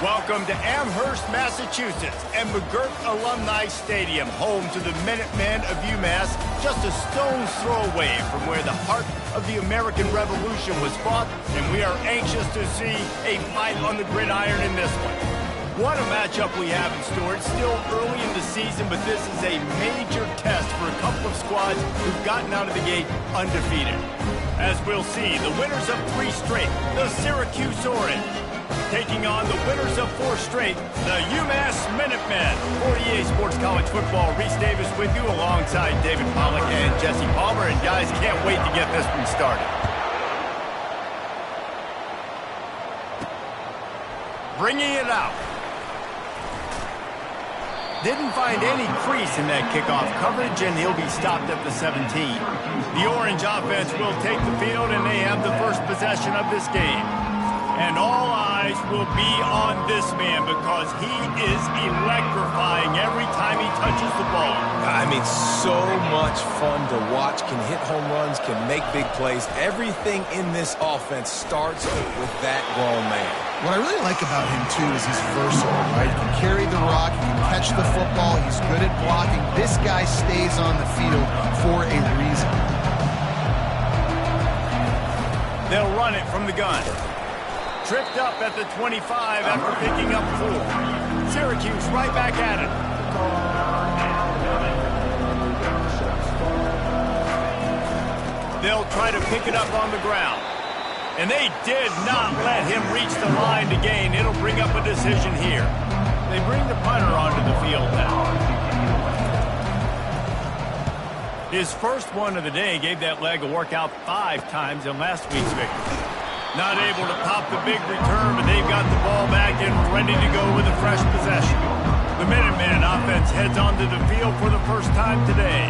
Welcome to Amherst, Massachusetts, and McGirt Alumni Stadium, home to the Minutemen of UMass, just a stone's throw away from where the heart of the American Revolution was fought, and we are anxious to see a fight on the gridiron in this one. What a matchup we have in store. It's still early in the season, but this is a major test for a couple of squads who've gotten out of the gate undefeated. As we'll see, the winners of 3 straight, the Syracuse Orange, taking on the winners of 4 straight, the UMass Minutemen. For EA Sports College Football, Reese Davis with you alongside David Pollack and Jesse Palmer. And guys, can't wait to get this one started. Bringing it out. Didn't find any crease in that kickoff coverage, and he'll be stopped at the 17. The Orange offense will take the field, and they have the first possession of this game. And all eyes will be on this man because he is electrifying every time he touches the ball. I mean, so much fun to watch. Can hit home runs, can make big plays. Everything in this offense starts with that grown man. What I really like about him, too, is he's versatile, right? He can carry the rock, he can catch the football, he's good at blocking. This guy stays on the field for a reason. They'll run it from the gun. Tripped up at the 25 after picking up 4. Syracuse right back at it. They'll try to pick it up on the ground. And they did not let him reach the line to gain. It'll bring up a decision here. They bring the punter onto the field now. His first one of the day gave that leg a workout 5 times in last week's victory. Not able to pop the big return, but they've got the ball back and ready to go with a fresh possession. The Minutemen offense heads onto the field for the first time today.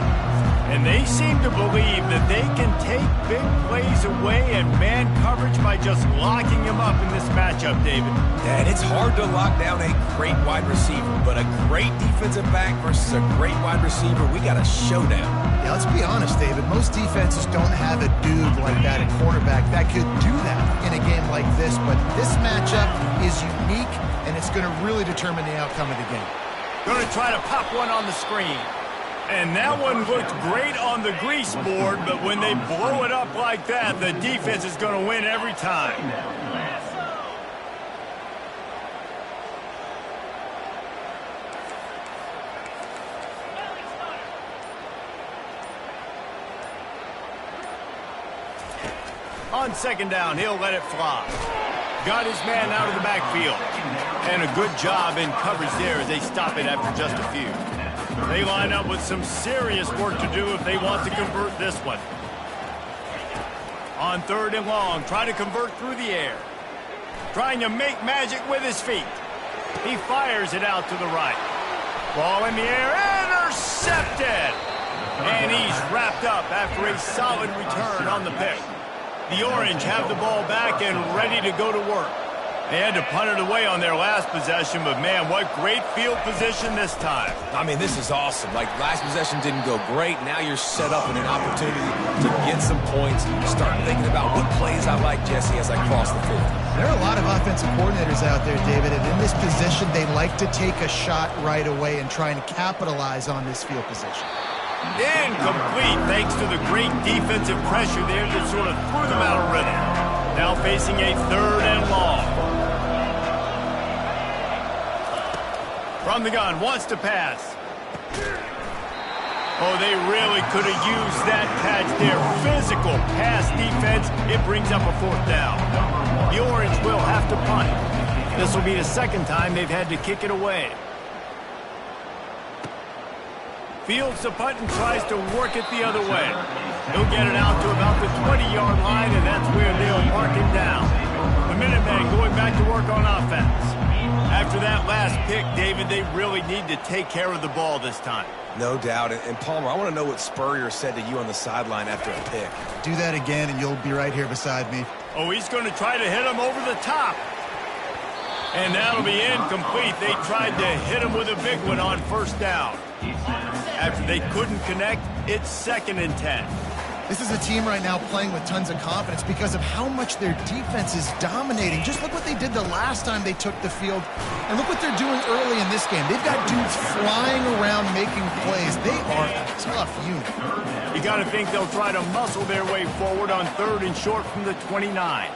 And they seem to believe that they can take big plays away and man coverage by just locking him up in this matchup, David. And it's hard to lock down a great wide receiver, but a great defensive back versus a great wide receiver, we got a showdown. Yeah, let's be honest, David. Most defenses don't have a dude like that at quarterback that could do that in a game like this, but this matchup is unique, and it's going to really determine the outcome of the game. Going to try to pop one on the screen. And that one looked great on the grease board, but when they blow it up like that, the defense is going to win every time. On 2nd down, he'll let it fly. Got his man out of the backfield. And a good job in coverage there as they stop it after just a few. They line up with some serious work to do if they want to convert this one. On 3rd and long, trying to convert through the air. Trying to make magic with his feet. He fires it out to the right. Ball in the air, intercepted! And he's wrapped up after a solid return on the pick. The Orange have the ball back and ready to go to work. They had to punt it away on their last possession, but man, what great field position this time. I mean, this is awesome. Like, last possession didn't go great. Now you're set up in an opportunity to get some points. Start thinking about what plays I like, Jesse, as I cross the field. There are a lot of offensive coordinators out there, David, and in this position, they like to take a shot right away and try and capitalize on this field position. Incomplete, thanks to the great defensive pressure there that sort of threw them out of rhythm. Now facing a 3rd and long. From the gun, wants to pass. Oh, they really could have used that catch there. Physical pass defense. It brings up a 4th down. The Orange will have to punt. This will be the 2nd time they've had to kick it away. Fields the punt and tries to work it the other way. He'll get it out to about the 20-yard line, and that's where they'll mark him down. The Minutemen going back to work on offense. After that last pick, David, they really need to take care of the ball this time. No doubt. And Palmer, I want to know what Spurrier said to you on the sideline after a pick. Do that again, and you'll be right here beside me. Oh, he's going to try to hit him over the top. And that'll be incomplete. They tried to hit him with a big one on 1st down. After they couldn't connect, it's 2nd and 10. This is a team right now playing with tons of confidence because of how much their defense is dominating. Just look what they did the last time they took the field, and look what they're doing early in this game. They've got dudes flying around making plays. They are a tough unit. You got to think they'll try to muscle their way forward on 3rd and short from the 29.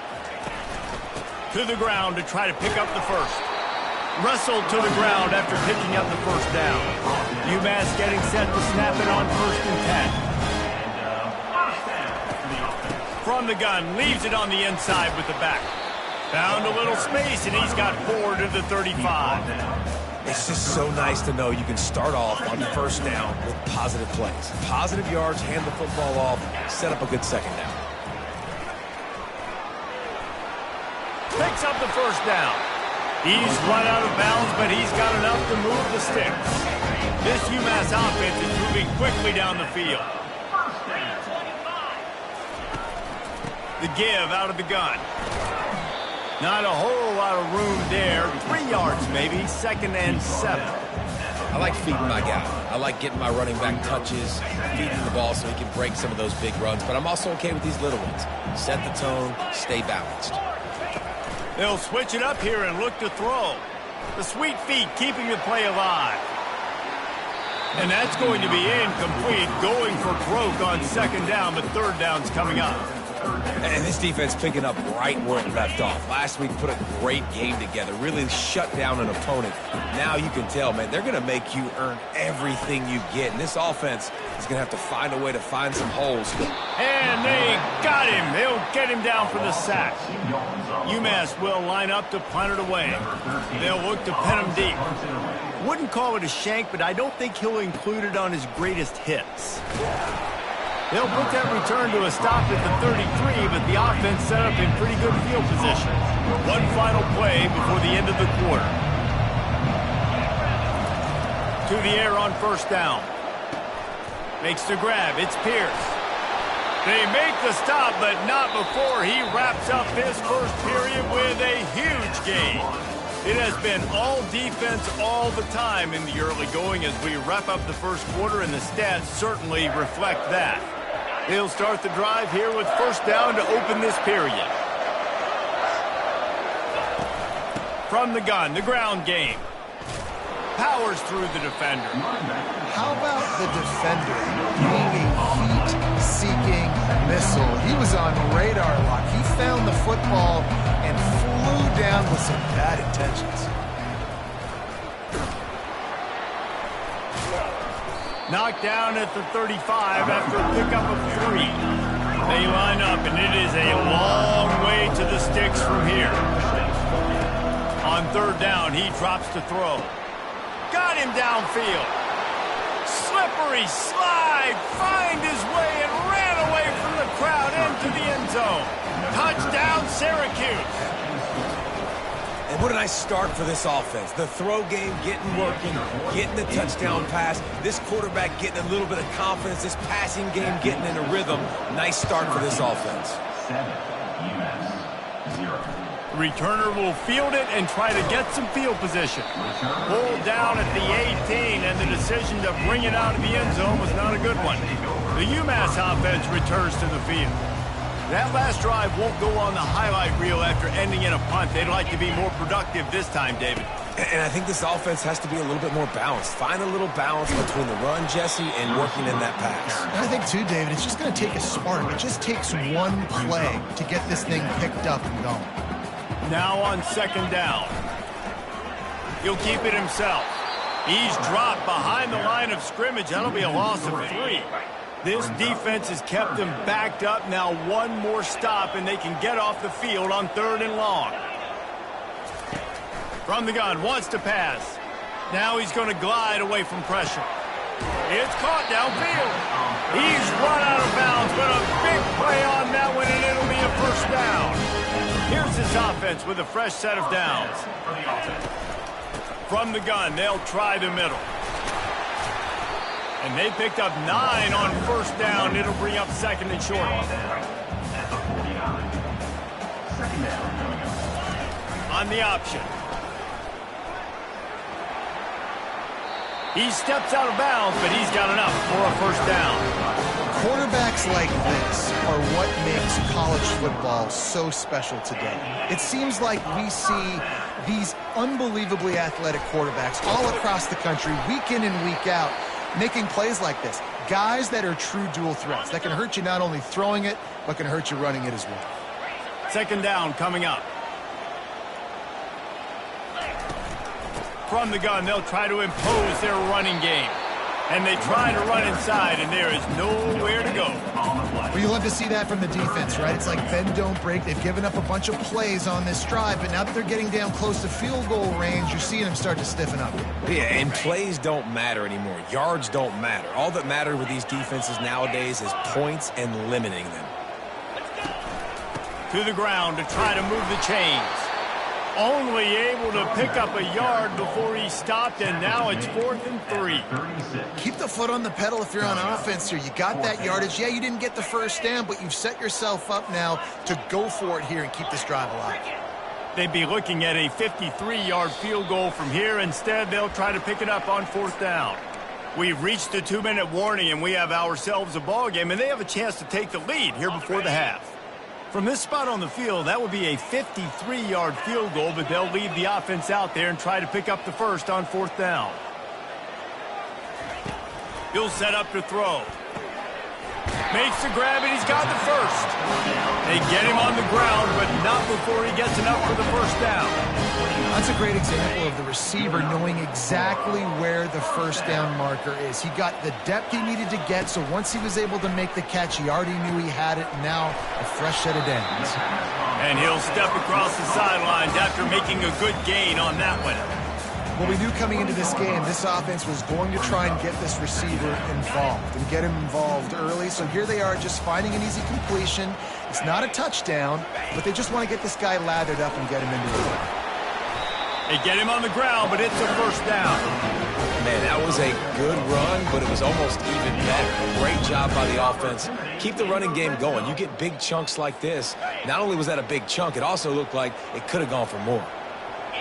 To the ground to try to pick up the first. Wrestled to the ground after picking up the first down. UMass getting set to snap it on 1st and 10. From the gun, leaves it on the inside with the back. Found a little space, and he's got 4 to the 35. It's just so nice to know you can start off on 1st down with positive plays. Positive yards, hand the football off, set up a good 2nd down. Picks up the 1st down. He's run out of bounds, but he's got enough to move the sticks. This UMass offense is moving quickly down the field. The give out of the gun. Not a whole lot of room there. 3 yards maybe. 2nd and 7. I like feeding my guy. I like getting my running back touches, feeding the ball so he can break some of those big runs. But I'm also okay with these little ones. Set the tone, stay balanced. They'll switch it up here and look to throw. The sweet feet keeping the play alive. And that's going to be incomplete. Going for broke on 2nd down, but 3rd down's coming up. And this defense picking up right where it left off. Last week put a great game together, really shut down an opponent. Now you can tell, man, they're going to make you earn everything you get. And this offense is going to have to find a way to find some holes. And they got him. They'll get him down for the sack. UMass will line up to punt it away. They'll look to pin him deep. Wouldn't call it a shank, but I don't think he'll include it on his greatest hits. They'll put that return to a stop at the 33, but the offense set up in pretty good field position. One final play before the end of the quarter. To the air on 1st down. Makes the grab. It's Pierce. They make the stop, but not before he wraps up this first period with a huge gain. It has been all defense all the time in the early going as we wrap up the first quarter, and the stats certainly reflect that. He'll start the drive here with 1st down to open this period. From the gun, the ground game. Powers through the defender. How about the defender being a heat-seeking missile? He was on radar lock. He found the football and flew down with some bad intentions. Knocked down at the 35 after a pickup of 3. They line up, and it is a long way to the sticks from here. On 3rd down, he drops to throw. Got him downfield. Slippery slide, find his way, and ran away from the crowd into the end zone. Touchdown, Syracuse. And what a nice start for this offense. The throw game getting working, getting the touchdown pass. This quarterback getting a little bit of confidence. This passing game getting in a rhythm. Nice start for this offense. 7, UMass, 0. Returner will field it and try to get some field position. Pulled down at the 18, and the decision to bring it out of the end zone was not a good one. The UMass offense returns to the field. That last drive won't go on the highlight reel after ending in a punt. They'd like to be more productive this time, David. And I think this offense has to be a little bit more balanced. Find a little balance between the run, Jesse, and working in that pass. And I think, too, David, it's just going to take a spark. It just takes one play to get this thing picked up and going. Now on 2nd down. He'll keep it himself. He's dropped behind the line of scrimmage. That'll be a loss of 3. This defense has kept them backed up. Now one more stop, and they can get off the field on 3rd and long. From the gun, wants to pass. Now he's going to glide away from pressure. It's caught downfield. He's run out of bounds, but a big play on that one, and it'll be a 1st down. Here's his offense with a fresh set of downs. From the gun, they'll try the middle. And they picked up 9 on 1st down. It'll bring up 2nd and short. On the option. He steps out of bounds, but he's got enough for a 1st down. Quarterbacks like this are what makes college football so special today. It seems like we see these unbelievably athletic quarterbacks all across the country, week in and week out, making plays like this. Guys that are true dual threats that can hurt you not only throwing it, but can hurt you running it as well. Second down coming up. From the gun, they'll try to impose their running game. And they try to run inside, and there is nowhere to go. Well, you love to see that from the defense, right? It's like bend, don't break. They've given up a bunch of plays on this drive, but now that they're getting down close to field goal range, you're seeing them start to stiffen up. Yeah, and plays don't matter anymore. Yards don't matter. All that matters with these defenses nowadays is points and limiting them. To the ground to try to move the chains. Only able to pick up a yard before he stopped, and now it's 4th and 3. Keep the foot on the pedal if you're on offense here. You got that yardage. Yeah, you didn't get the first down, but you've set yourself up now to go for it here and keep this drive alive. They'd be looking at a 53-yard field goal from here. Instead, they'll try to pick it up on 4th down. We've reached the 2-minute warning, and we have ourselves a ball game, and they have a chance to take the lead here before the half. From this spot on the field, that would be a 53-yard field goal, but they'll leave the offense out there and try to pick up the first on 4th down. He'll set up to throw. Makes the grab, and he's got the first. They get him on the ground, but not before he gets enough for the first down. That's a great example of the receiver knowing exactly where the first down marker is. He got the depth he needed to get, so once he was able to make the catch, he already knew he had it, and now a fresh set of downs. And he'll step across the sidelines after making a good gain on that one. Well, we knew coming into this game, this offense was going to try and get this receiver involved and get him involved early. So here they are just finding an easy completion. It's not a touchdown, but they just want to get this guy lathered up and get him into the game. They get him on the ground, but it's a first down. Man, that was a good run, but it was almost even better. Great job by the offense. Keep the running game going. You get big chunks like this. Not only was that a big chunk, it also looked like it could have gone for more.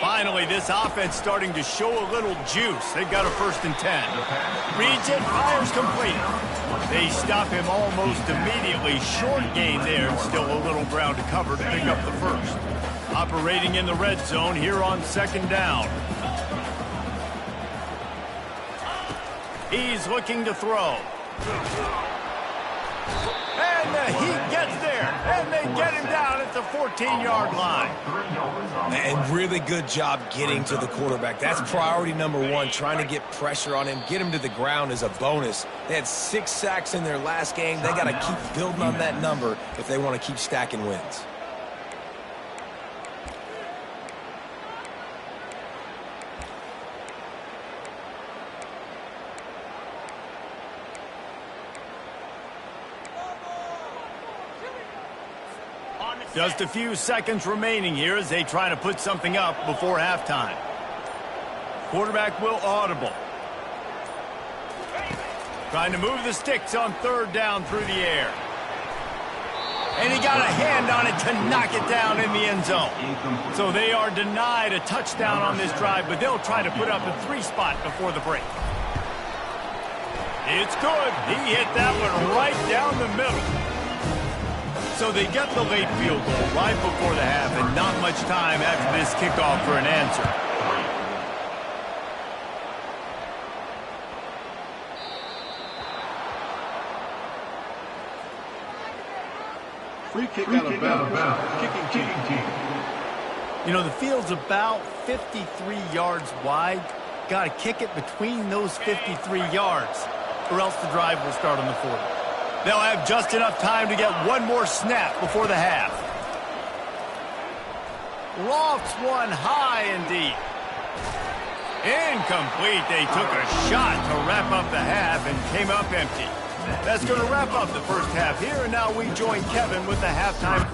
Finally, this offense starting to show a little juice. They've got a 1st and 10. Reads it, fires complete. They stop him almost immediately. Short gain there. Still a little ground to cover to pick up the first. Operating in the red zone here on 2nd down. He's looking to throw. And he gets there, and they get him down at the 14-yard line. And really good job getting to the quarterback. That's priority number 1, trying to get pressure on him. Get him to the ground is a bonus. They had 6 sacks in their last game. They got to keep building on that number if they want to keep stacking wins. Just a few seconds remaining here as they try to put something up before halftime. Quarterback will audible. Trying to move the sticks on 3rd down through the air. And he got a hand on it to knock it down in the end zone. So they are denied a touchdown on this drive, but they'll try to put up a 3 spot before the break. It's good. He hit that one right down the middle. So they get the late field goal right before the half, and not much time after this kickoff for an answer. Free kick out of bounds. Kicking team. You know, the field's about 53 yards wide. Got to kick it between those 53 yards, or else the drive will start on the 40. They'll have just enough time to get one more snap before the half. Lofts one high and deep. Incomplete. They took a shot to wrap up the half and came up empty. That's going to wrap up the first half here, and now we join Kevin with the halftime.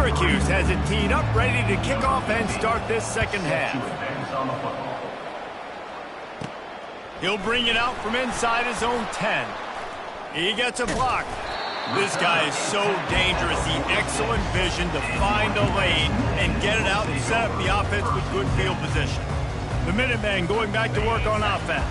Syracuse has it teed up, ready to kick off and start this second half. He'll bring it out from inside his own 10. He gets a block. This guy is so dangerous. He excellent vision to find a lane and get it out and set up the offense with good field position. The Minutemen going back to work on offense.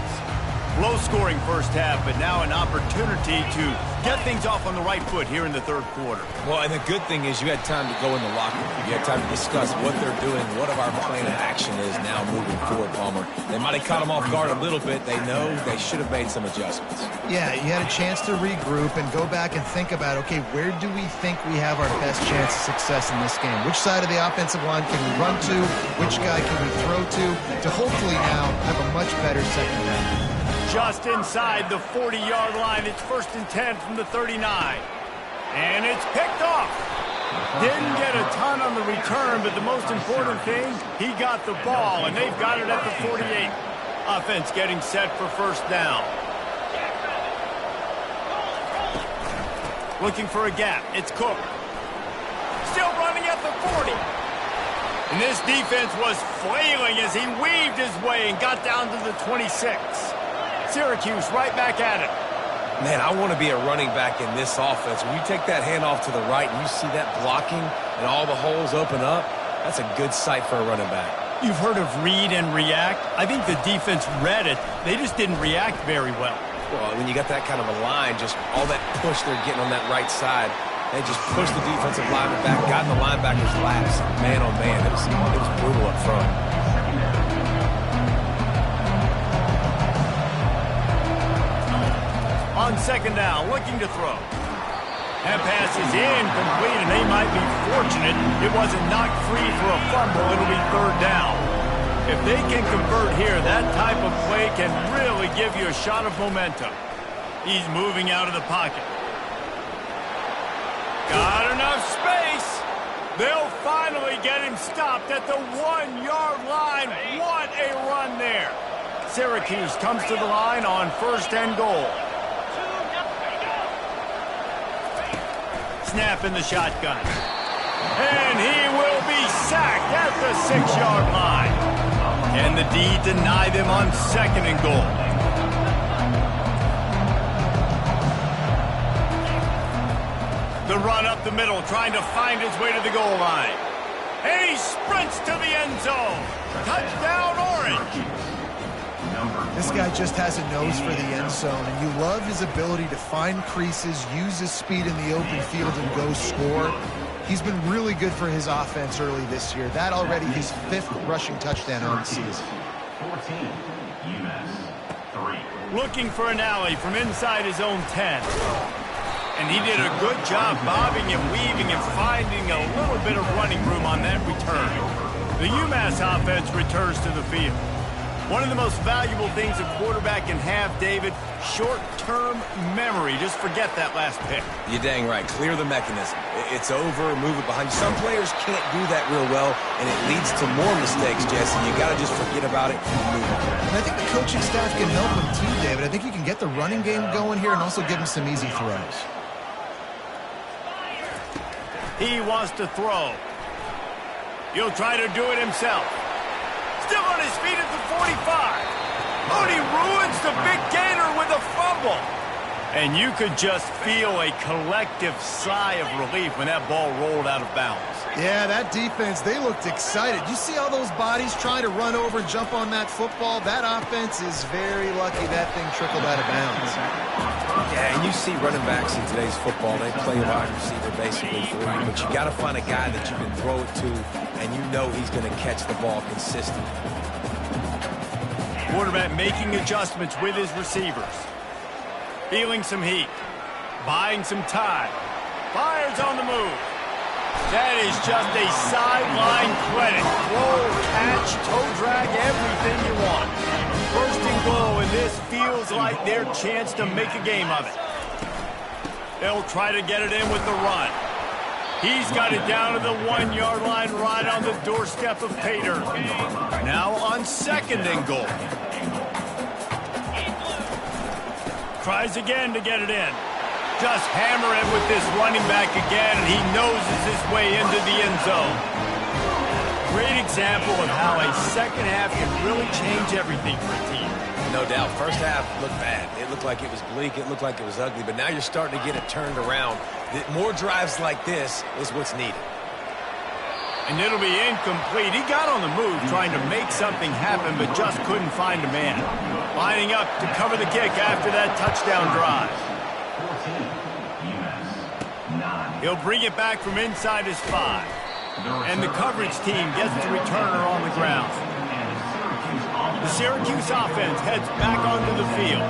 Low-scoring first half, but now an opportunity to get things off on the right foot here in the third quarter. Well, and the good thing is you had time to go in the locker room. You had time to discuss what they're doing, what of our plan of action is now moving forward, Palmer. They might have caught them off guard a little bit. They know they should have made some adjustments. Yeah, you had a chance to regroup and go back and think about, okay, where do we think we have our best chance of success in this game? Which side of the offensive line can we run to? Which guy can we throw to hopefully now have a much better second half? Just inside the 40-yard line. It's 1st and 10 from the 39. And it's picked off. Didn't get a ton on the return, but the most important thing, he got the ball, and they've got it at the 48. Offense getting set for first down. Looking for a gap. It's Cook. Still running at the 40. And this defense was flailing as he weaved his way and got down to the 26. Syracuse right back at it. Man, I want to be a running back in this offense. When you take that handoff to the right and you see that blocking and all the holes open up, that's a good sight for a running back. You've heard of read and react. I think the defense read it. They just didn't react very well. Well, when you got that kind of a line, just all that push they're getting on that right side, they just pushed the defensive lineman back, got in the linebacker's laps, man on man. It was brutal up front. On second down, looking to throw. That pass is incomplete, and they might be fortunate it wasn't knocked free for a fumble. It'll be third down. If they can convert here, that type of play can really give you a shot of momentum. He's moving out of the pocket. Got enough space. They'll finally get him stopped at the 1-yard line. What a run there. Syracuse comes to the line on 1st and goal. Snap in the shotgun. And he will be sacked at the 6-yard line. And the D deny them on 2nd and goal. The run up the middle, trying to find his way to the goal line. And he sprints to the end zone. Touchdown, Orange. This guy just has a nose for the end zone, and you love his ability to find creases, use his speed in the open field, and go score. He's been really good for his offense early this year. That already his 5th rushing touchdown on the season. 14, UMass 3. Looking for an alley from inside his own 10. And he did a good job bobbing and weaving and finding a little bit of running room on that return. The UMass offense returns to the field. One of the most valuable things a quarterback can have, David, short-term memory. Just forget that last pick. You're dang right. Clear the mechanism. It's over, move it behind you. Some players can't do that real well, and it leads to more mistakes, Jesse. You got to just forget about it and move on. And I think the coaching staff can help him too, David. I think you can get the running game going here and also give him some easy throws. He wants to throw. He'll try to do it himself. Still on his feet at the 45. Oh, and he ruins the big gainer with a fumble. And you could just feel a collective sigh of relief when that ball rolled out of bounds. Yeah, that defense, they looked excited. You see all those bodies trying to run over and jump on that football? That offense is very lucky that thing trickled out of bounds. Yeah, and you see running backs in today's football, they play wide receiver basically for you, but you got to find a guy that you can throw it to, and you know he's going to catch the ball consistently. Quarterback making adjustments with his receivers. Feeling some heat. Buying some time. Fires on the move. That is just a sideline credit. Roll, catch, toe drag, everything you want. 1st and goal, and this feels like their chance to make a game of it. They'll try to get it in with the run. He's got it down to the 1-yard line right on the doorstep of Pater. Now on 2nd and goal. Tries again to get it in. Just hammer it with this running back again, and he noses his way into the end zone. Great example of how a second half can really change everything for a team. No doubt. First half looked bad. It looked like it was bleak. It looked like it was ugly. But now you're starting to get it turned around. More drives like this is what's needed. And it'll be incomplete. He got on the move trying to make something happen, but just couldn't find a man. Lining up to cover the kick after that touchdown drive. He'll bring it back from inside his 5. And the coverage team gets the returner on the ground. The Syracuse offense heads back onto the field.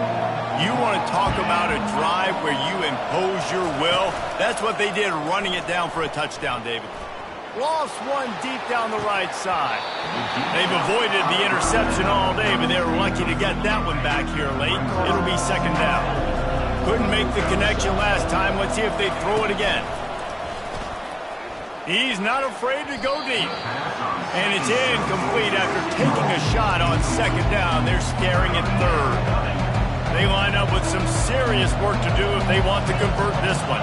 You want to talk about a drive where you impose your will? That's what they did, running it down for a touchdown, David. Lost one deep down the right side. They've avoided the interception all day, but they were lucky to get that one back here late. It'll be second down. Couldn't make the connection last time. Let's see if they throw it again. He's not afraid to go deep. And it's incomplete after taking a shot on second down. They're staring at third. They line up with some serious work to do if they want to convert this one.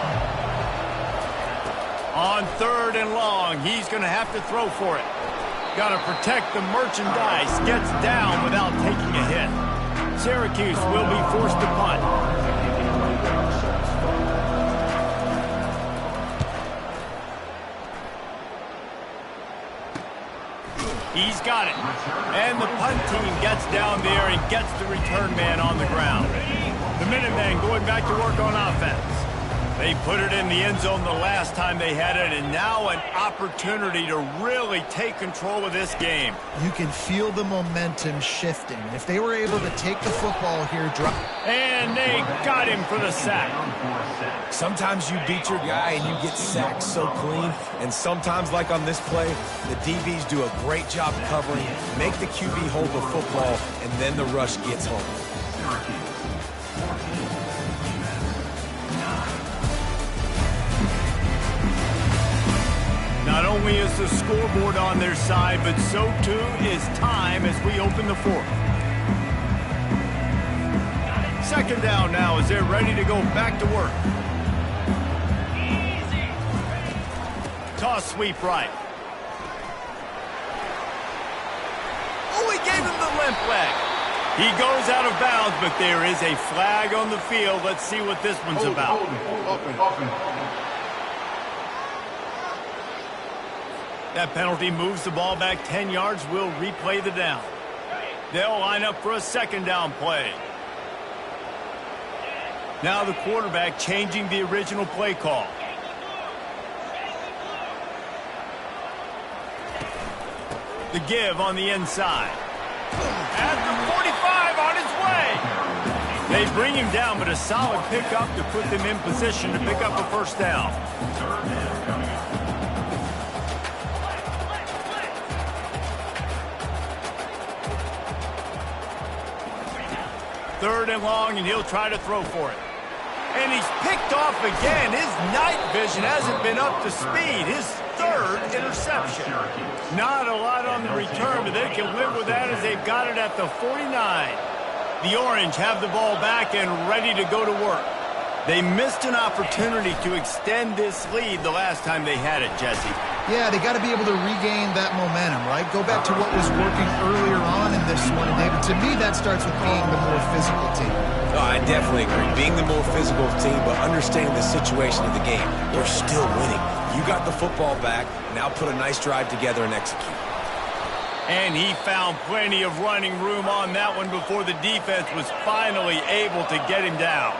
On third and long, he's going to have to throw for it. Got to protect the merchandise. Gets down without taking a hit. Syracuse will be forced to punt. He's got it. And the punt team gets down there and gets the return man on the ground. The Minutemen going back to work on offense. They put it in the end zone the last time they had it, and now an opportunity to really take control of this game. You can feel the momentum shifting. If they were able to take the football here, and they got him for the sack. Sometimes you beat your guy and you get sacked so clean, and sometimes, like on this play, the DBs do a great job covering, make the QB hold the football, and then the rush gets home. Not only is the scoreboard on their side, but so too is time as we open the fourth. Second down now as they're ready to go back to work. Toss sweep right. Oh, he gave him the limp leg. He goes out of bounds, but there is a flag on the field. Let's see what this one's about. That penalty moves the ball back 10 yards. We'll replay the down. They'll line up for a second down play. Now the quarterback changing the original play call. The give on the inside. At the 45 on his way. They bring him down, but a solid pickup to put them in position to pick up a first down. Third and long, and he'll try to throw for it. And he's picked off again. His night vision hasn't been up to speed. His third interception. Not a lot on the return, but they can live with that as they've got it at the 49. The Orange have the ball back and ready to go to work. They missed an opportunity to extend this lead the last time they had it, Jesse. Yeah, they got to be able to regain that momentum, right? Go back to what was working earlier on in this one, and David, to me, that starts with being the more physical team. Oh, I definitely agree. Being the more physical team, but understanding the situation of the game. They're still winning. You got the football back. Now put a nice drive together and execute. And he found plenty of running room on that one before the defense was finally able to get him down.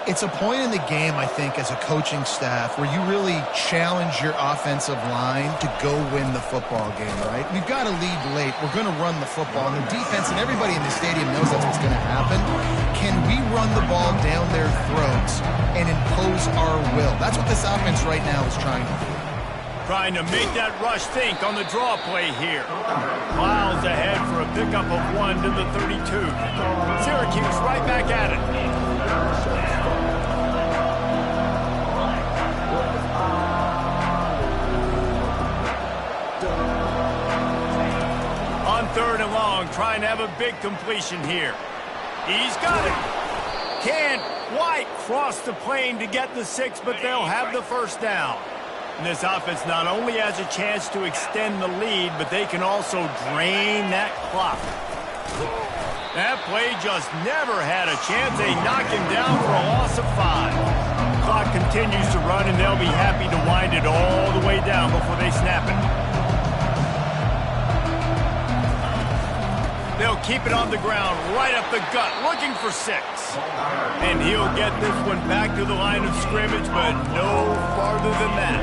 It's a point in the game, I think, as a coaching staff where you really challenge your offensive line to go win the football game, right? We've got to lead late. We're going to run the football. And the defense and everybody in the stadium knows that's what's going to happen. Can we run the ball down their throats and impose our will? That's what this offense right now is trying to do. Trying to make that rush think on the draw play here. Miles ahead for a pickup of 1 to the 32. Syracuse right back at it. On third and long, trying to have a big completion here. He's got it. Can't White crossed the plane to get the 6, but they'll have the first down. And this offense not only has a chance to extend the lead, but they can also drain that clock. That play just never had a chance. They knock him down for a loss of 5. Clock continues to run, and they'll be happy to wind it all the way down before they snap it. They'll keep it on the ground, right up the gut, looking for 6. And he'll get this one back to the line of scrimmage, but no farther than that.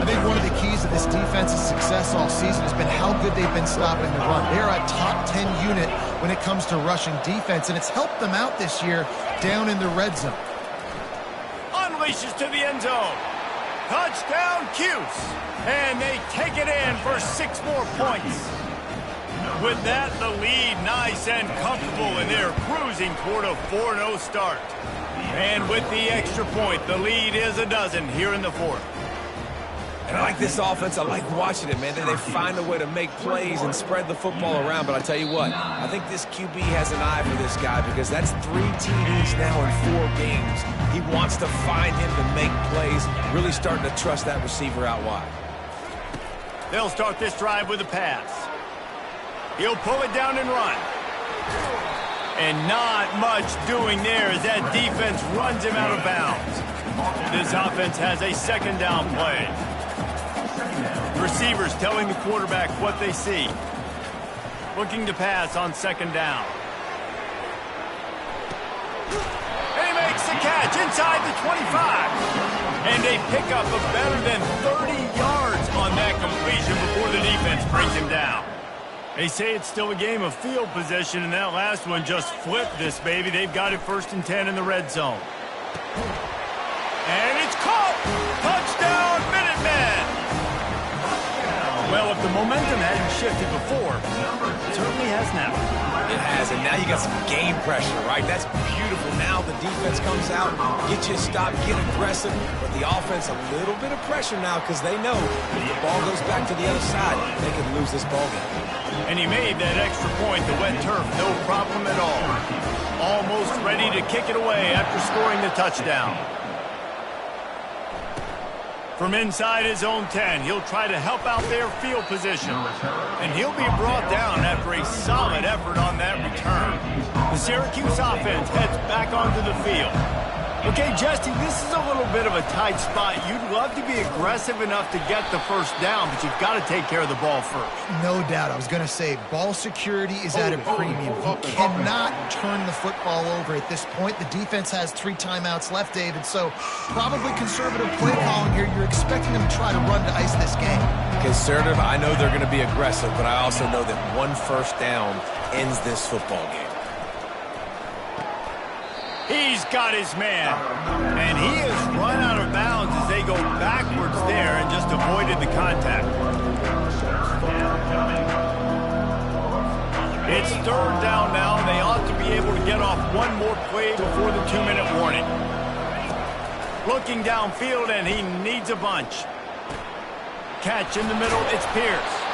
I think one of the keys to this defense's success all season has been how good they've been stopping the run. They're a top 10 unit when it comes to rushing defense, and it's helped them out this year down in the red zone. Unleashes to the end zone. Touchdown, Cuse. And they take it in for 6 more points. With that, the lead nice and comfortable, and they're cruising toward a 4-0 start. And with the extra point, the lead is a dozen here in the 4th. And I like this offense. I like watching it, man. They find a way to make plays and spread the football around. But I tell you what, I think this QB has an eye for this guy because that's 3 TDs now in 4 games. He wants to find him to make plays, really starting to trust that receiver out wide. They'll start this drive with a pass. He'll pull it down and run. And not much doing there as that defense runs him out of bounds. This offense has a 2nd down play. Receivers telling the quarterback what they see. Looking to pass on 2nd down. And he makes the catch inside the 25. And they pick up a better than 30 yards on that completion before the defense brings him down. They say it's still a game of field position, and that last one just flipped this baby. They've got it 1st and 10 in the red zone. And it's caught! Touchdown, Minutemen! Well, if the momentum hadn't shifted before, it certainly has now. It has, and now you got some game pressure, right? That's beautiful. Now the defense comes out, get you a stop, get aggressive, but the offense a little bit of pressure now because they know if the ball goes back to the other side, they can lose this ball game. And he made that extra point, the wet turf, no problem at all. Almost ready to kick it away after scoring the touchdown. From inside his own 10, he'll try to help out their field position. And he'll be brought down after a solid effort on that return. The Syracuse offense heads back onto the field. Okay, Justin, this is a little bit of a tight spot. You'd love to be aggressive enough to get the 1st down, but you've got to take care of the ball first. No doubt. I was going to say, ball security is at a premium. You cannot turn the football over at this point. The defense has 3 timeouts left, David, so probably conservative play calling here. You're expecting them to try to run to ice this game. Conservative, I know they're going to be aggressive, but I also know that 1 1st down ends this football game. He's got his man, and he has run out of bounds as they go backwards there and just avoided the contact. It's 3rd down now, and they ought to be able to get off 1 more play before the 2-minute warning. Looking downfield, and he needs a bunch. Catch in the middle, it's Pierce.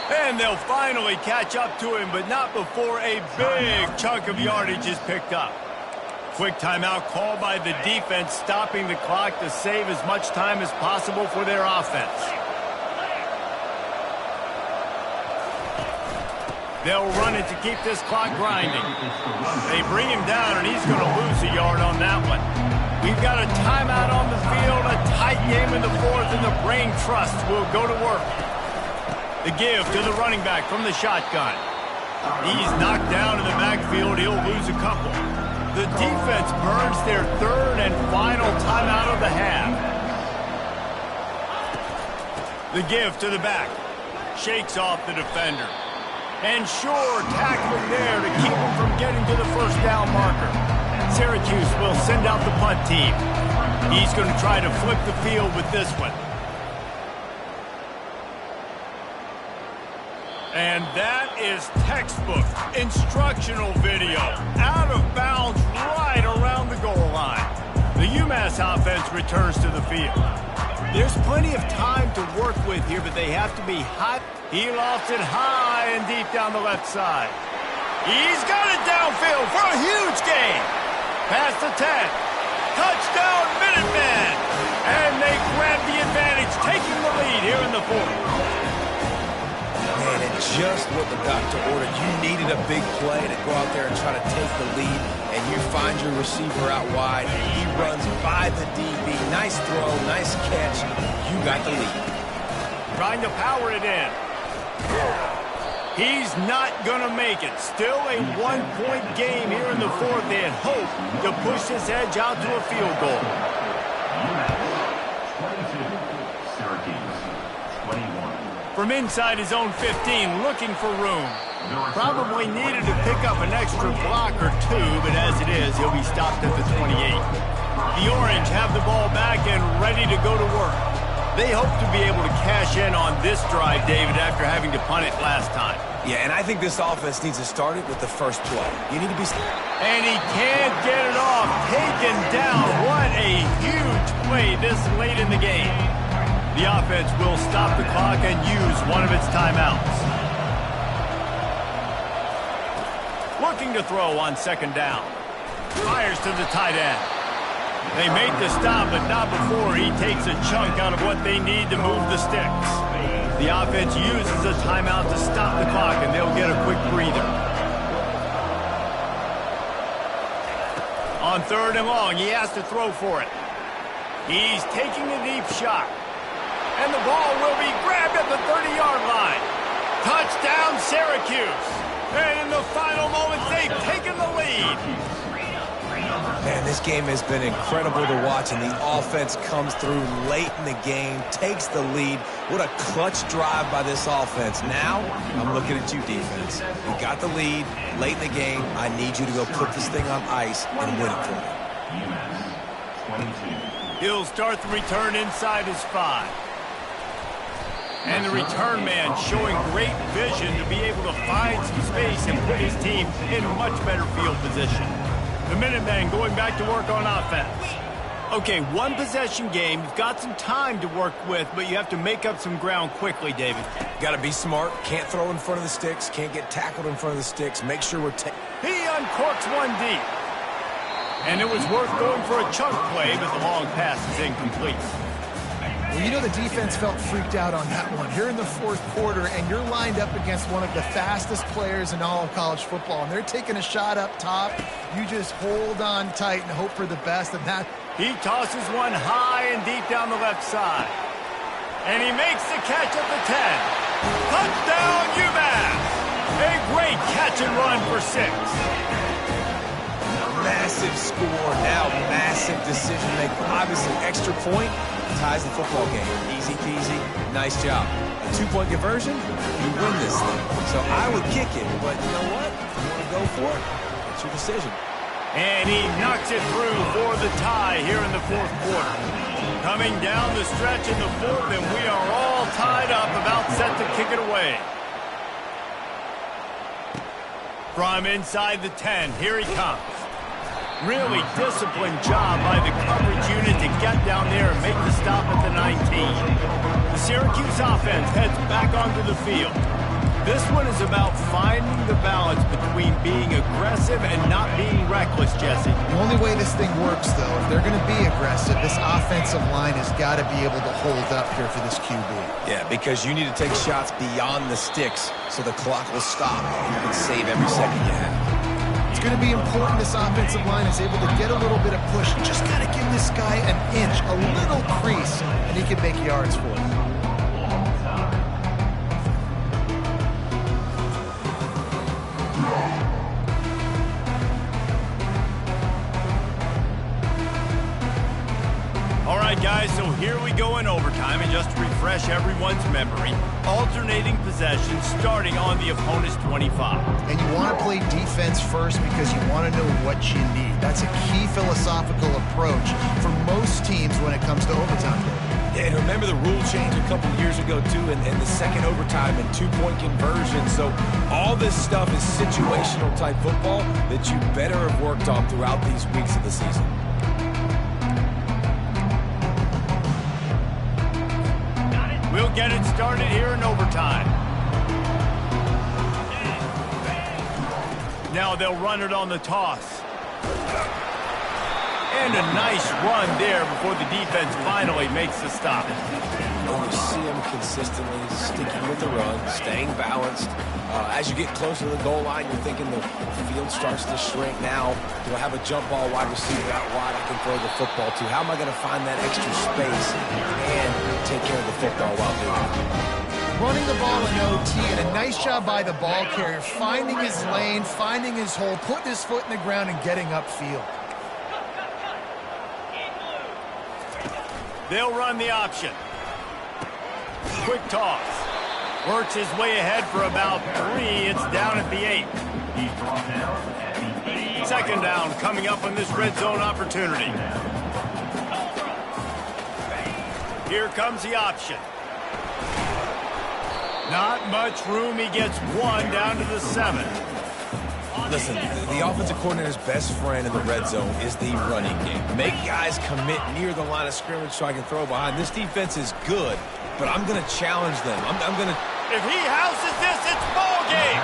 And they'll finally catch up to him, but not before a big chunk of yardage is picked up. Quick timeout called by the defense, stopping the clock to save as much time as possible for their offense. They'll run it to keep this clock grinding. They bring him down, and he's going to lose a yard on that one. We've got a timeout on the field, a tight game in the 4th, and the brain trust will go to work. The give to the running back from the shotgun. He's knocked down in the backfield. He'll lose a couple. The defense burns their 3rd and final timeout of the half. The give to the back. Shakes off the defender. And sure, tackling there to keep him from getting to the 1st down marker. Syracuse will send out the punt team. He's going to try to flip the field with this one. And that is textbook instructional video. Out of bounds right around the goal line. The UMass offense returns to the field. There's plenty of time to work with here, but they have to be hot. He lofts it high and deep down the left side. He's got it downfield for a huge gain. Past the 10. Touchdown, Minutemen! And they grab the advantage, taking the lead here in the fourth. Man, and just what the doctor ordered. You needed a big play to go out there and try to take the lead, and you find your receiver out wide. He runs by the DB. Nice throw, nice catch. You got the lead. Trying to power it in. He's not going to make it. Still a one-point game here in the fourth, and hope to push this edge out to a field goal. UMass 22, Syracuse 21. From inside his own 15, looking for room. Probably needed to pick up an extra block or two, but as it is, he'll be stopped at the 28. The Orange have the ball back and ready to go to work. They hope to be able to cash in on this drive, David, after having to punt it last time. Yeah, and I think this offense needs to start it with the first play. You need to be... And he can't get it off. Taken down. What a huge play this late in the game. The offense will stop the clock and use one of its timeouts. Looking to throw on second down. Fires to the tight end. They make the stop, but not before he takes a chunk out of what they need to move the sticks. The offense uses a timeout to stop the clock, and they'll get a quick breather. On third and long, he has to throw for it. He's taking a deep shot. And the ball will be grabbed at the 30-yard line. Touchdown, Syracuse. And in the final moments, they've taken the lead. Man, this game has been incredible to watch, and the offense comes through late in the game, takes the lead. What a clutch drive by this offense. Now, I'm looking at you, defense. You got the lead late in the game. I need you to go put this thing on ice and win it for me. UMass 22. He'll start the return inside his 5. And the return man showing great vision to be able to find some space and put his team in much better field position. The Minutemen going back to work on offense. Okay, one possession game. You've got some time to work with, but you have to make up some ground quickly, David. Got to be smart. Can't throw in front of the sticks. Can't get tackled in front of the sticks. Make sure we're... He uncorks one deep. And it was worth going for a chunk play, but the long pass is incomplete. Well, you know the defense felt freaked out on that one. Here in the fourth quarter, and you're lined up against one of the fastest players in all of college football, and they're taking a shot up top. You just hold on tight and hope for the best, and that... He tosses one high and deep down the left side. And he makes the catch at the 10. Touchdown, UMass! A great catch and run for 6. Massive score, now massive decision making. Obviously, extra point ties the football game. Easy peasy, nice job. A 2-point conversion, you win this thing. So I would kick it, but you know what? If you want to go for it, it's your decision. And he knocks it through for the tie here in the fourth quarter. Coming down the stretch in the fourth, and we are all tied up, about set to kick it away. From inside the 10, here he comes. Really disciplined job by the coverage unit to get down there and make the stop at the 19. The Syracuse offense heads back onto the field. This one is about finding the balance between being aggressive and not being reckless, Jesse. The only way this thing works, though, if they're going to be aggressive, this offensive line has got to be able to hold up here for this QB. Yeah, because you need to take shots beyond the sticks so the clock will stop and you can save every second you have. It's going to be important this offensive line is able to get a little bit of push. Just got to give this guy an inch, a little crease, and he can make yards for it. All right, guys, so here we go in overtime, and just to refresh everyone's memory, alternating possession starting on the opponent's 25. And you want to play defense first because you want to know what you need. That's a key philosophical approach for most teams when it comes to overtime. Yeah, and remember the rule change a couple years ago, too, and the second overtime and 2-point conversion. So all this stuff is situational type football that you better have worked on throughout these weeks of the season. We'll get it started here in overtime. Now they'll run it on the toss. And a nice run there before the defense finally makes the stop. And you see him consistently sticking with the run, staying balanced. As you get closer to the goal line, you're thinking the field starts to shrink now. Do I have a jump ball wide receiver out wide I can throw the football to? How am I going to find that extra space and take care of the football while doing it? Running the ball in OT, and a nice job by the ball carrier, finding his lane, finding his hole, putting his foot in the ground and getting upfield. They'll run the option. Quick toss. Works his way ahead for about 3. It's down at the 8. He's brought down at the 8. Second down coming up on this red zone opportunity. Here comes the option. Not much room. He gets 1 down to the 7. Listen, the offensive coordinator's best friend in the red zone is the running game. Make guys commit near the line of scrimmage so I can throw behind. This defense is good, but I'm going to challenge them. I'm going to... If he houses this, it's ball game.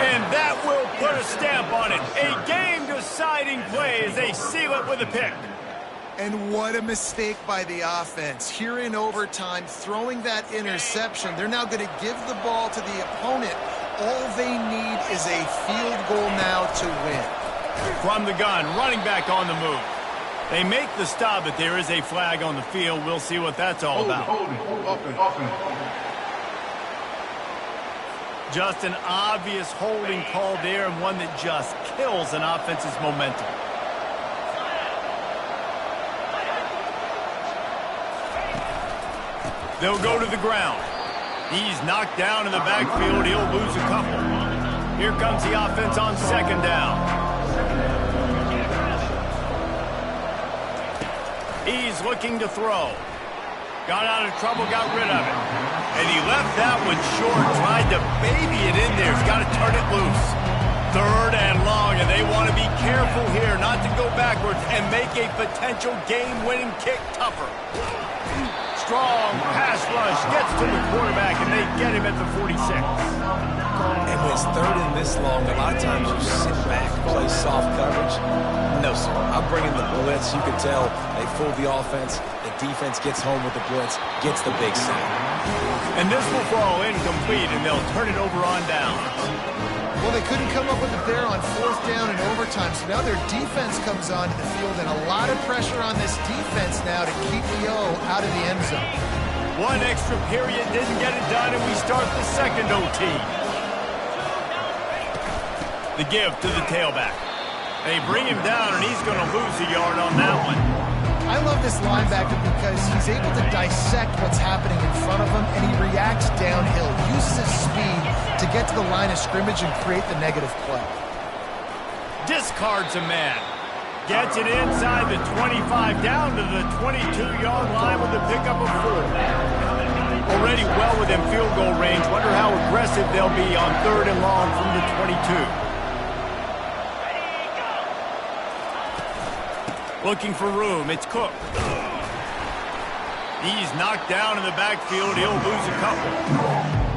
And that will put a stamp on it. A game-deciding play as they seal it with a pick. And what a mistake by the offense. Here in overtime, throwing that interception, they're now going to give the ball to the opponent. All they need is a field goal now to win. From the gun, running back on the move. They make the stop, but there is a flag on the field. We'll see what that's all about. Just an obvious holding call there, and one that just kills an offense's momentum. They'll go to the ground. He's knocked down in the backfield. He'll lose a couple. Here comes the offense on second down. He's looking to throw. Got out of trouble, got rid of it. And he left that one short, tried to baby it in there. He's got to turn it loose. Third and long, and they want to be careful here not to go backwards and make a potential game-winning kick tougher. Strong pass rush gets to the quarterback, and they get him at the 46. And when it's third and this long, a lot of times you sit back and play soft coverage. No, sir. I'm bringing the blitz. You can tell they fooled the offense. The defense gets home with the blitz, gets the big sack. And this will fall incomplete, and they'll turn it over on down. Well, they couldn't come up with it there on fourth down in overtime, so now their defense comes onto the field, and a lot of pressure on this defense now to keep the O out of the end zone. One extra period didn't get it done, and we start the second OT. The give to the tailback. They bring him down, and he's going to lose a yard on that one. I love this linebacker because he's able to dissect what's happening in front of him, and he reacts downhill, uses his speed to get to the line of scrimmage and create the negative play. Discards a man. Gets it inside the 25, down to the 22-yard line with a pickup of 4. Already well within field goal range. Wonder how aggressive they'll be on third and long from the 22. Looking for room, it's Cook. He's knocked down in the backfield. He'll lose a couple.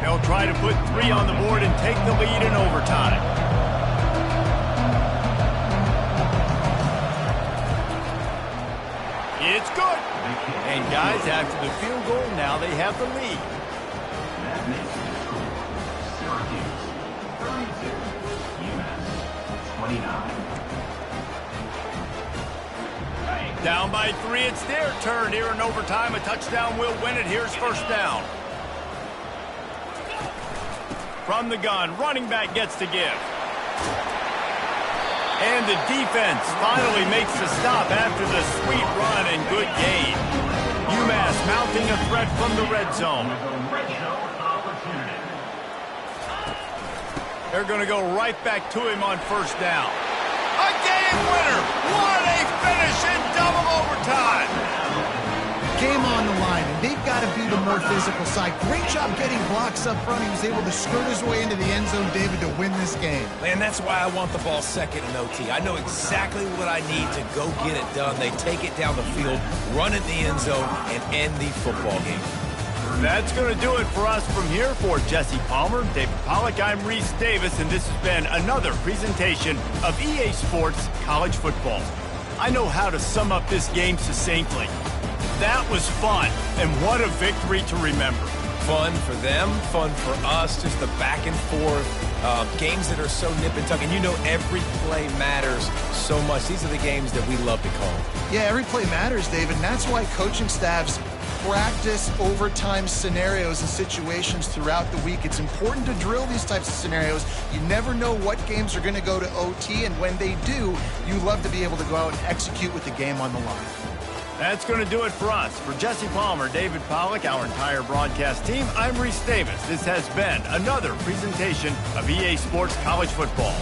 They'll try to put 3 on the board and take the lead in overtime. It's good. And guys, after the field goal, now they have the lead. That makes the score Syracuse 32, UMass 29. Down by 3, it's their turn here in overtime. A touchdown will win it. Here's first down. From the gun, running back gets to give. And the defense finally makes the stop after the sweet run and good gain. UMass mounting a threat from the red zone. They're going to go right back to him on first down. A game winner! What a finish in double overtime! Game on the line, and they've got to be the more physical side. Great job getting blocks up front. He was able to skirt his way into the end zone, David, to win this game. Man, that's why I want the ball second in OT. I know exactly what I need to go get it done. They take it down the field, run it in the end zone, and end the football game. That's going to do it for us from here. For Jesse Palmer, David Pollack, I'm Reese Davis, and this has been another presentation of EA Sports College Football. I know how to sum up this game succinctly. That was fun, and what a victory to remember. Fun for them, fun for us, just the back and forth, games that are so nip and tuck, and you know every play matters so much. These are the games that we love to call. Yeah, every play matters, David, and that's why coaching staffs practice overtime scenarios and situations throughout the week. It's important to drill these types of scenarios. You never know what games are going to go to OT, and when they do, you love to be able to go out and execute with the game on the line. That's going to do it for us. For Jesse Palmer, David Pollack, our entire broadcast team, I'm Reese Davis. This has been another presentation of EA Sports College Football.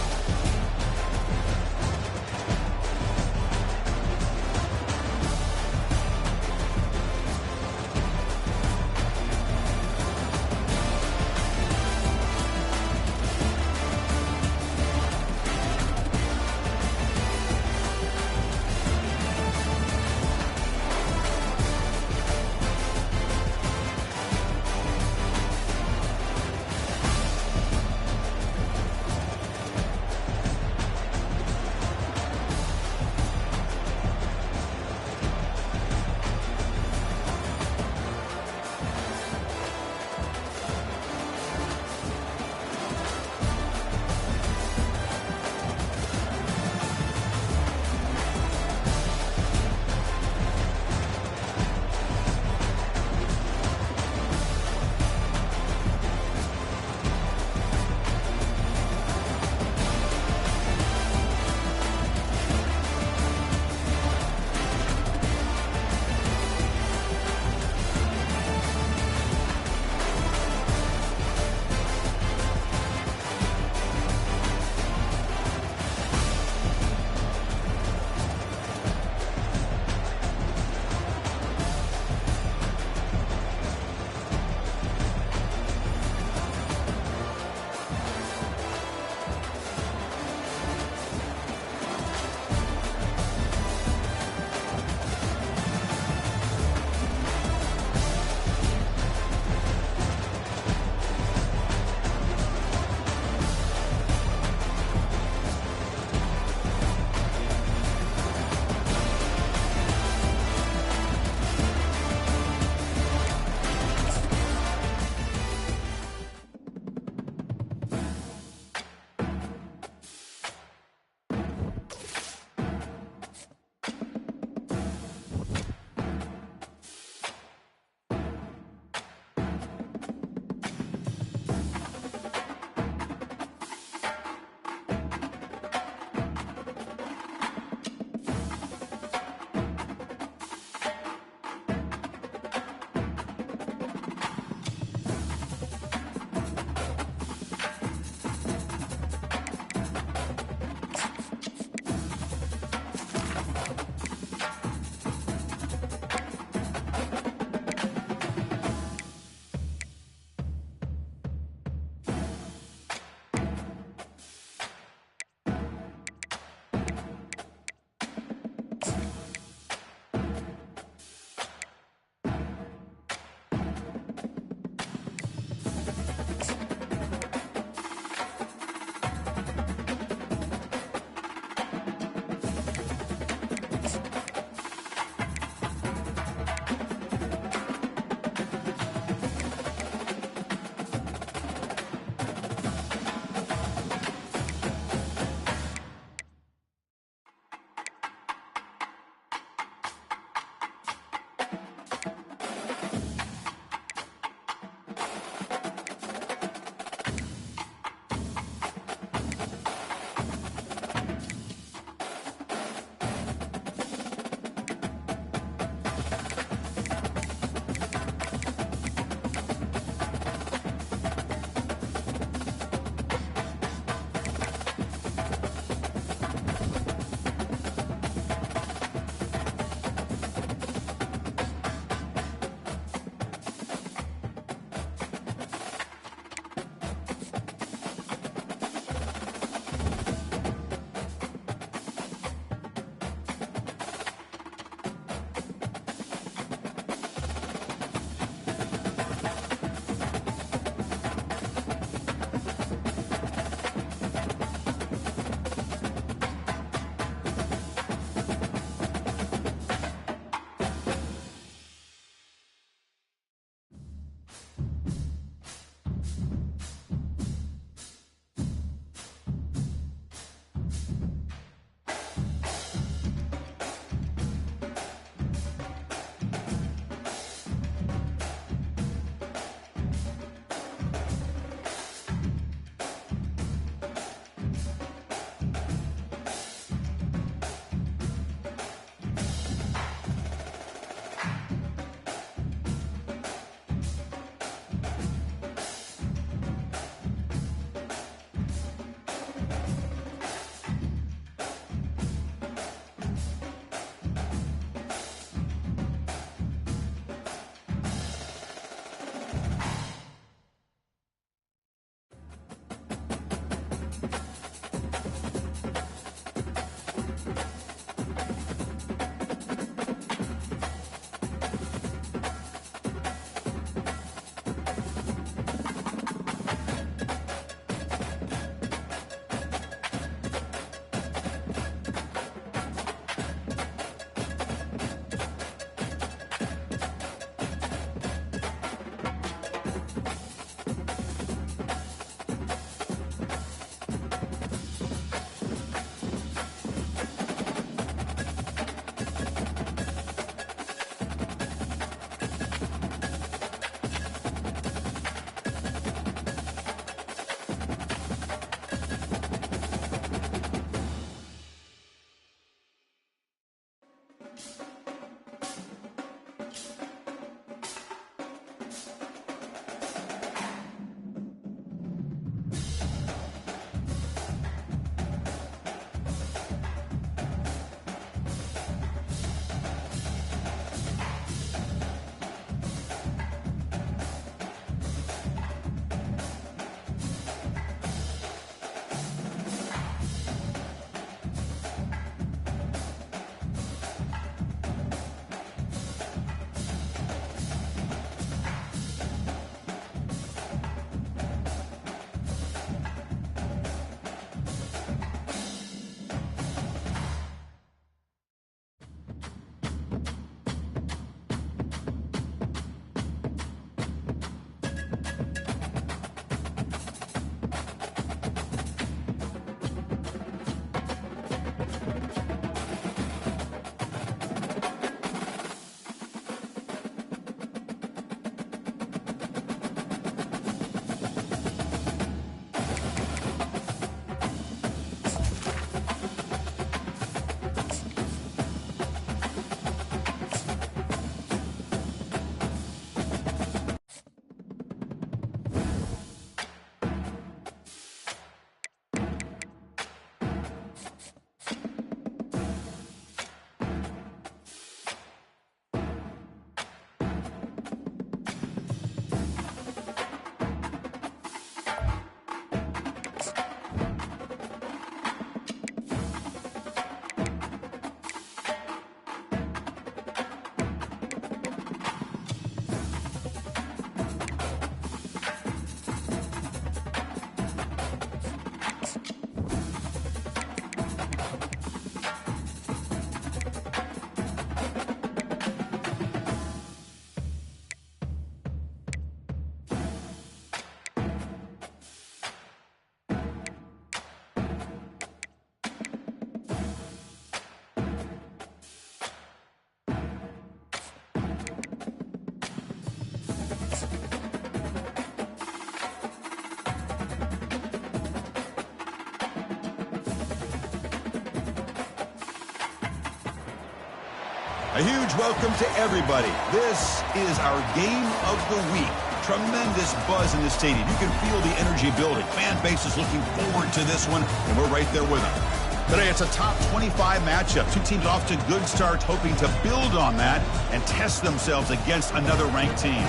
A huge welcome to everybody. This is our game of the week. Tremendous buzz in the stadium. You can feel the energy building. Fan base is looking forward to this one, and we're right there with them. Today, it's a top 25 matchup. Two teams off to good starts, hoping to build on that and test themselves against another ranked team.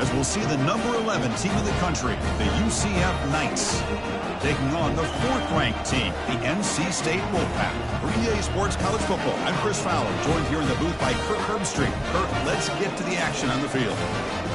As we'll see the number 11 team in the country, the UCF Knights, taking on the fourth-ranked team, the NC State Wolfpack. For EA Sports College Football, I'm Chris Fowler, joined here in the booth by Kirk Herbstreit. Kirk, let's get to the action on the field.